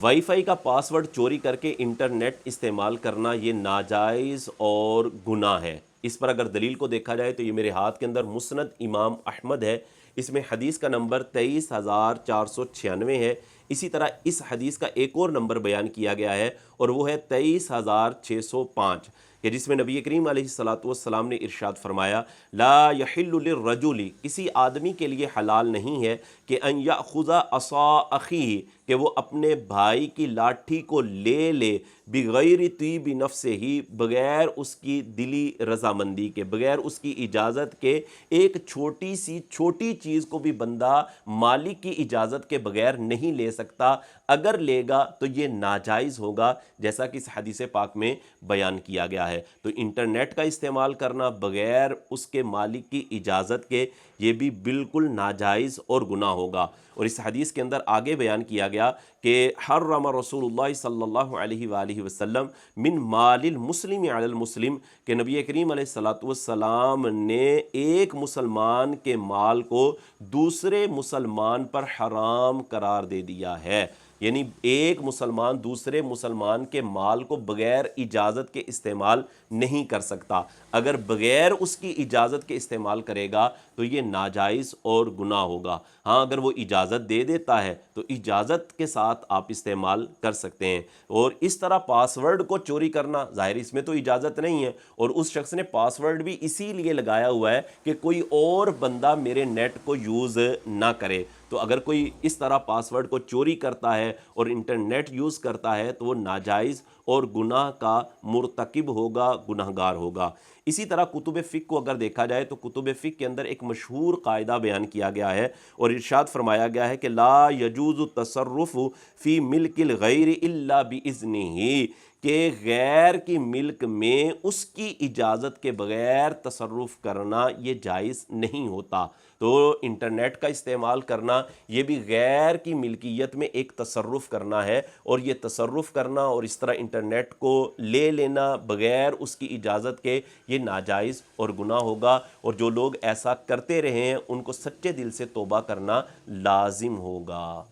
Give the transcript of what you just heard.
Wi fi کا password چوری کر کے انٹرنیٹ استعمال کرنا یہ ناجائز اور گناہ ہے۔ اس پر اگر دلیل کو دیکھا جائے تو یہ میرے ہاتھ کے اندر مسند امام احمد ہے، اس میں حدیث کا نمبر 23,496 ہے۔ اسی طرح اس حدیث کا ایک اور نمبر بیان کیا گیا ہے اور وہ ہے 23,605، کہ جس میں نبی کریم علیہ الصلوۃ والسلام نے ارشاد فرمایا لا یحل للرجل، کسی آدمی کے لیے حلال نہیں ہے کہ ان یأخذ عصا اخیہ، کہ وہ اپنے بھائی کی لاٹھی کو لے لے، بغیر طیب نفسہ ہی، بغیر اس کی دلی رضامندی کے، بغیر اس کی اجازت کے۔ ایک چھوٹی سی چھوٹی چیز کو بھی بندہ مالک کی اجازت کے بغیر نہیں لے سکتا، اگر لے گا تو یہ ناجائز ہوگا، جیسا کہ اس حدیث پاک میں بیان کیا گیا ہے۔ تو انٹرنیٹ کا استعمال کرنا بغیر اس کے مالک کی اجازت کے یہ بھی بالکل ناجائز اور گناہ ہوگا۔ اور اس حدیث کے اندر آگے بیان کیا گیا کہ حرم رسول اللہ صلی اللہ علیہ وآلہ وسلم من مال المسلم علی المسلم، کہ نبی کریم علیہ الصلوۃ والسلام نے ایک مسلمان کے مال کو دوسرے مسلمان پر حرام قرار دے دیا ہے۔ یعنی ایک مسلمان دوسرے مسلمان کے مال کو بغیر اجازت کے استعمال نہیں کر سکتا، اگر بغیر اس کی اجازت کے استعمال کرے گا تو یہ ناجائز اور گناہ ہوگا۔ ہاں اگر وہ اجازت دے دیتا ہے تو اجازت کے ساتھ آپ استعمال کر سکتے ہیں۔ اور اس طرح پاسورڈ کو چوری کرنا، ظاہر اس میں تو اجازت نہیں ہے، اور اس شخص نے پاسورڈ بھی اسی لیے لگایا ہوا ہے کہ کوئی اور بندہ میرے نیٹ کو یوز نہ کرے۔ تو اگر کوئی اس طرح پاسورڈ کو چوری کرتا ہے اور انٹرنیٹ یوز کرتا ہے تو وہ ناجائز اور گناہ کا مرتکب ہوگا، گناہ گار ہوگا۔ اسی طرح کتب فقہ کو اگر دیکھا جائے تو کتب فقہ کے اندر ایک مشہور قاعدہ بیان کیا گیا ہے اور ارشاد فرمایا گیا ہے کہ لا یجوز التصرف فی ملک الغیر الا باذنہ، کہ غیر کی ملک میں اس کی اجازت کے بغیر تصرف کرنا یہ جائز نہیں ہوتا۔ تو انٹرنیٹ کا استعمال کرنا یہ بھی غیر کی ملکیت میں ایک تصرف کرنا ہے، اور یہ تصرف کرنا اور اس طرح انٹرنیٹ کو لے لینا بغیر اس کی اجازت کے یہ ناجائز اور گناہ ہوگا، اور جو لوگ ایسا کرتے رہے ہیں ان کو سچے دل سے توبہ کرنا لازم ہوگا۔